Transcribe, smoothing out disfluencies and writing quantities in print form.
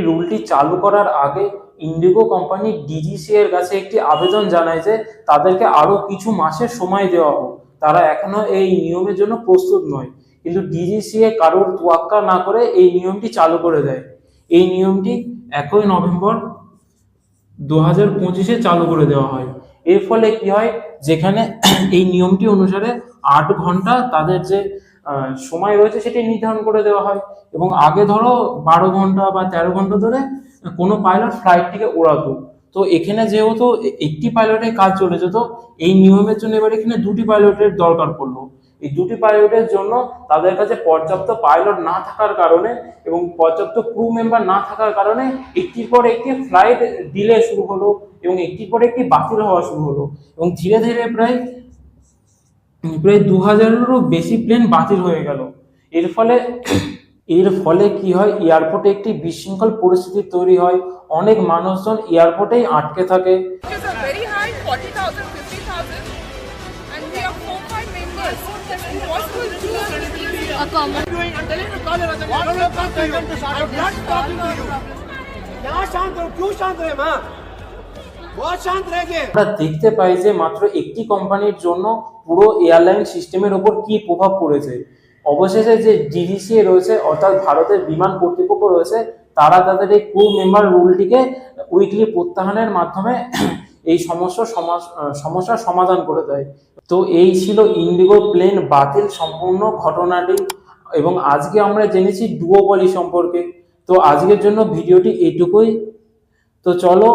রুলটি চালু করার আগে ইন্ডিগো কোম্পানি ডিজিসি এর কাছে একটি আবেদন জানায় যে তাদেরকে আরো কিছু মাসের সময় দেওয়া হোক, তারা এখনো এই নিয়মের জন্য প্রস্তুত নয়। কিন্তু ডিজিসিএ কারোর তোয়াক্কা না করে এই নিয়মটি চালু করে দেয়। এই নিয়মটি 1 নভেম্বর 2025-এ চালু করে দেওয়া হয়। এর ফলে কি হয়, যেখানে এই নিয়মটি অনুসারে 8 ঘন্টা তাদের যে সময় রয়েছে সেটি নির্ধারণ করে দেওয়া হয়, এবং আগে ধরো 12 ঘন্টা বা 13 ঘন্টা ধরে কোনো পাইলট ফ্লাইটটিকে ওড়াতো। তো এখানে যেহেতু একটি পাইলটের কাজ চলে যেত, এই নিয়মের জন্য এবার এখানে 2টি পাইলটের দরকার পড়লো। এই 2টি পাইলটের জন্য তাদের কাছে পর্যাপ্ত পাইলট না থাকার কারণে এবং পর্যাপ্ত ক্রু মেম্বার না থাকার কারণে একটির পর একটি ফ্লাইট ডিলে শুরু হলো এবং একটির পর একটি বাতিল হওয়া শুরু হলো, এবং ধীরে ধীরে প্রায় 2000-এরও বেশি প্লেন বাতিল হয়ে গেল। এর ফলে কি হয়, এয়ারপোর্টে একটি বিশৃঙ্খল পরিস্থিতি তৈরি হয়, অনেক মানুষজন এয়ারপোর্টেই আটকে থাকে। আমরা দেখতে পাই যে মাত্র একটি কোম্পানির জন্য পুরো এয়ারলাইন সিস্টেমের উপর কি প্রভাব পড়েছে। অবশেষে যে ডিজিসিএ রয়েছে, অর্থাৎ ভারতের বিমান কর্তৃপক্ষ রয়েছে, তারা তাদের এই ক্রু মেম্বার রুলটিকে উইকলি প্রত্যাহারের মাধ্যমে এই সমস্যার সমাধান করে দেয়। তো এই ছিল ইন্ডিগো প্লেন বাতিল সম্পূর্ণ ঘটনাটি, এবং আজকে আমরা জেনেছি ডুওপলি সম্পর্কে। তো আজকের জন্য ভিডিওটি এইটুকুই। তো চলো